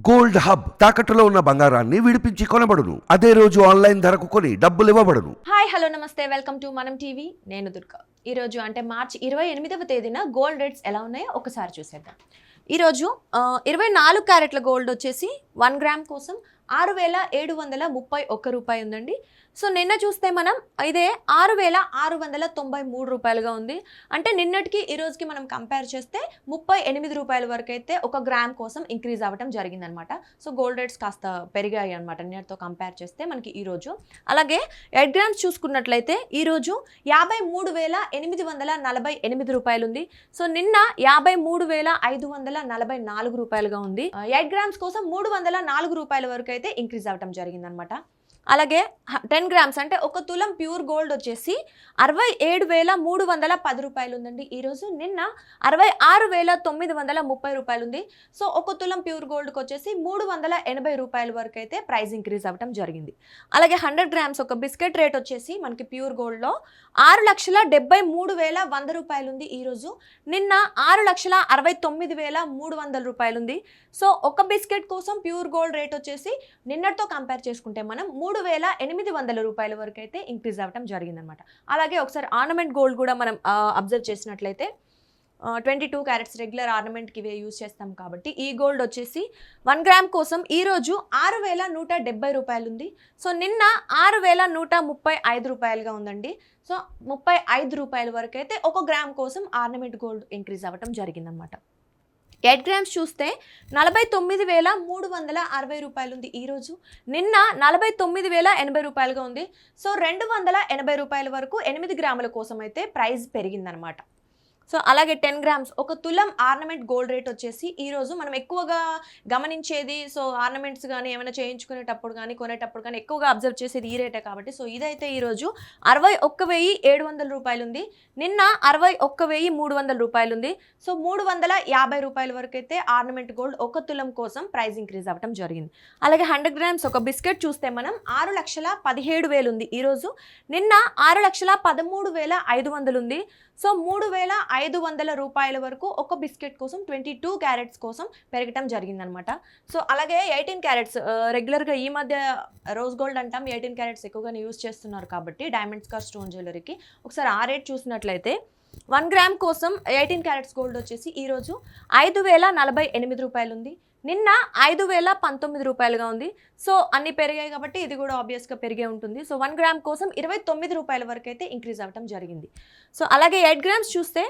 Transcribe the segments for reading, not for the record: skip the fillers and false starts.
Gold hub తాకట్టులో ఉన్న బంగారాన్ని విడిపించి కొనబడును. అదే రోజు ఆన్లైన్ ధరకు కొని డబ్బులు ఇవ్వబడును. హాయ్ హలో నమస్తే, వెల్కమ్ టు మనం టీవీ. నేను దుర్గా. ఈరోజు అంటే మార్చి 28వ తేదీన గోల్డ్ రేట్స్ ఎలా ఉన్నాయో ఒకసారి చూసేద్దాం. ఈరోజు 24 క్యారెట్ల గోల్డ్ వచ్చేసి 1 గ్రామ్ కోసం 6,731 రూపాయి ఉందండి. సో నిన్న చూస్తే మనం ఇదే 6,693 రూపాయలుగా ఉంది. అంటే నిన్నటికి ఈ రోజుకి మనం కంపేర్ చేస్తే 38 రూపాయల వరకు అయితే ఒక గ్రామ్ కోసం ఇంక్రీజ్ అవ్వడం జరిగిందనమాట. సో గోల్డ్ రేట్స్ కాస్త పెరిగాయి అనమాట నిన్నటితో కంపేర్ చేస్తే మనకి ఈరోజు. అలాగే 8 గ్రామ్స్ చూసుకున్నట్లయితే ఈరోజు 53,848 రూపాయలు ఉంది. సో నిన్న 53,544 రూపాయలుగా ఉంది. 8 గ్రామ్స్ కోసం 304 రూపాయల వరకు అయితే ఇంక్రీజ్ అవ్వడం జరిగిందనమాట. అలాగే 10 గ్రామ్స్ అంటే ఒక తులం ప్యూర్ గోల్డ్ వచ్చేసి 67,310 రూపాయలు ఉందండి ఈరోజు. నిన్న 66,930 రూపాయలు ఉంది. సో ఒక తులం ప్యూర్ గోల్డ్కి వచ్చేసి 380 రూపాయల వరకు అయితే ప్రైస్ ఇంక్రీజ్ అవ్వడం జరిగింది. అలాగే 100 గ్రామ్స్ ఒక బిస్కెట్ రేట్ వచ్చేసి మనకి ప్యూర్ గోల్డ్లో 6,73,100 రూపాయలు ఉంది ఈరోజు. నిన్న 6,69,300 రూపాయలు ఉంది. సో ఒక బిస్కెట్ కోసం ప్యూర్ గోల్డ్ రేట్ వచ్చేసి నిన్నటితో కంపేర్ చేసుకుంటే మనం 3,800 రూపాయల వరకు అయితే ఇంక్రీజ్ అవ్వడం జరిగిందనమాట. అలాగే ఒకసారి ఆర్నమెంట్ గోల్డ్ కూడా మనం అబ్జర్వ్ చేసినట్లయితే 22 క్యారెట్స్ రెగ్యులర్ ఆర్నమెంట్కి ఇవే యూజ్ చేస్తాం కాబట్టి ఈ గోల్డ్ వచ్చేసి 1 గ్రామ్ కోసం ఈరోజు 6,170 రూపాయలు ఉంది. సో నిన్న 6,135 రూపాయలుగా ఉందండి. సో 35 రూపాయల వరకు అయితే ఒక గ్రామ్ కోసం ఆర్నమెంట్ గోల్డ్ ఇంక్రీజ్ అవ్వడం జరిగిందనమాట. 8 గ్రామ్స్ చూస్తే 49,360 రూపాయలు ఉంది ఈరోజు. నిన్న 49,080 రూపాయలుగా ఉంది. సో 280 రూపాయల వరకు 8 గ్రాముల కోసం అయితే ప్రైస్ పెరిగిందనమాట. సో అలాగే 10 గ్రామ్స్ ఒక తులం ఆర్నమెంట్ గోల్డ్ రేట్ వచ్చేసి ఈరోజు మనం ఎక్కువగా గమనించేది, సో ఆర్నమెంట్స్ కానీ ఏమైనా చేయించుకునేటప్పుడు కానీ కొనేటప్పుడు కానీ ఎక్కువగా అబ్జర్వ్ చేసేది ఈ రేటే కాబట్టి సో ఇదైతే ఈరోజు 61,700 రూపాయలు ఉంది. నిన్న 61,300 రూపాయలు ఉంది. సో 350 రూపాయల వరకు అయితే ఆర్నమెంట్ గోల్డ్ ఒక తులం కోసం ప్రైస్ ఇంక్రీజ్ అవ్వడం జరిగింది. అలాగే 100 గ్రామ్స్ ఒక బిస్కెట్ చూస్తే మనం 6,17,000 ఉంది ఈరోజు. నిన్న 6,13,500 ఉంది. సో 3,500 రూపాయల వరకు ఒక బిస్కెట్ కోసం 22 క్యారెట్స్ కోసం పెరగటం జరిగిందనమాట. సో అలాగే 18 క్యారెట్స్ రెగ్యులర్గా ఈ మధ్య రోజ్ గోల్డ్ అంటాం, 18 క్యారెట్స్ ఎక్కువగానే యూజ్ చేస్తున్నారు కాబట్టి డైమండ్స్ కా స్టోన్ జ్యువెలరీకి ఒకసారి ఆ రేట్ చూసినట్లయితే 1 గ్రామ్ కోసం 18 క్యారెట్స్ గోల్డ్ వచ్చేసి ఈరోజు 5,048 రూపాయలు ఉంది. నిన్న 5,019 రూపాయలుగా ఉంది. సో అన్ని పెరిగాయి కాబట్టి ఇది కూడా ఆబ్వియస్గా పెరిగే ఉంటుంది. సో 1 గ్రామ్ కోసం 29 రూపాయల వరకు అయితే ఇంక్రీజ్ అవ్వడం జరిగింది. సో అలాగే 8 గ్రామ్స్ చూస్తే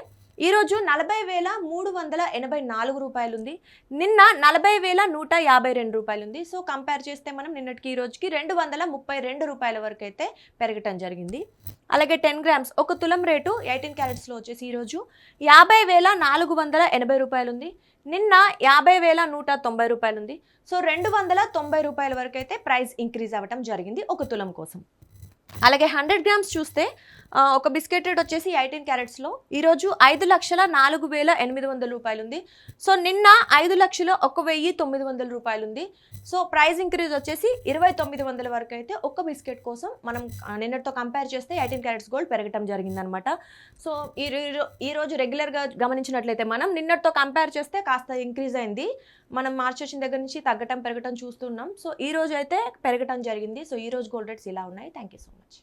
ఈరోజు 40,384 రూపాయలు ఉంది. నిన్న 40,152 రూపాయలు ఉంది. సో కంపేర్ చేస్తే మనం నిన్నటికి ఈ రోజుకి 232 రూపాయల వరకు అయితే పెరగటం జరిగింది. అలాగే 10 గ్రామ్స్ ఒక తులం రేటు 18 క్యారెట్స్లో వచ్చేసి ఈరోజు 50,480 రూపాయలు ఉంది. నిన్న 50,190 రూపాయలు ఉంది. సో 290 రూపాయల వరకు అయితే ప్రైస్ ఇంక్రీజ్ అవ్వడం జరిగింది ఒక తులం కోసం. అలాగే 100 గ్రామ్స్ చూస్తే ఒక బిస్కెట్ రేట్ వచ్చేసి 18 క్యారెట్స్లో ఈరోజు 5,04,800 రూపాయలు ఉంది. సో నిన్న 5,01,900 రూపాయలు ఉంది. సో ప్రైస్ ఇంక్రీజ్ వచ్చేసి 2,900 వరకు అయితే ఒక బిస్కెట్ కోసం మనం నిన్నటితో కంపేర్ చేస్తే 18 క్యారెట్స్ గోల్డ్ పెరగటం జరిగిందనమాట. సో ఈరోజు రెగ్యులర్గా గమనించినట్లయితే మనం నిన్నటితో కంపేర్ చేస్తే కాస్త ఇంక్రీజ్ అయింది. మనం మార్చి వచ్చిన దగ్గర నుంచి తగ్గటం పెరగటం చూస్తున్నాం. సో ఈ రోజు అయితే పెరగటం జరిగింది. సో ఈ రోజు గోల్డ్ రేట్స్ ఇలా ఉన్నాయి. Thank you so much.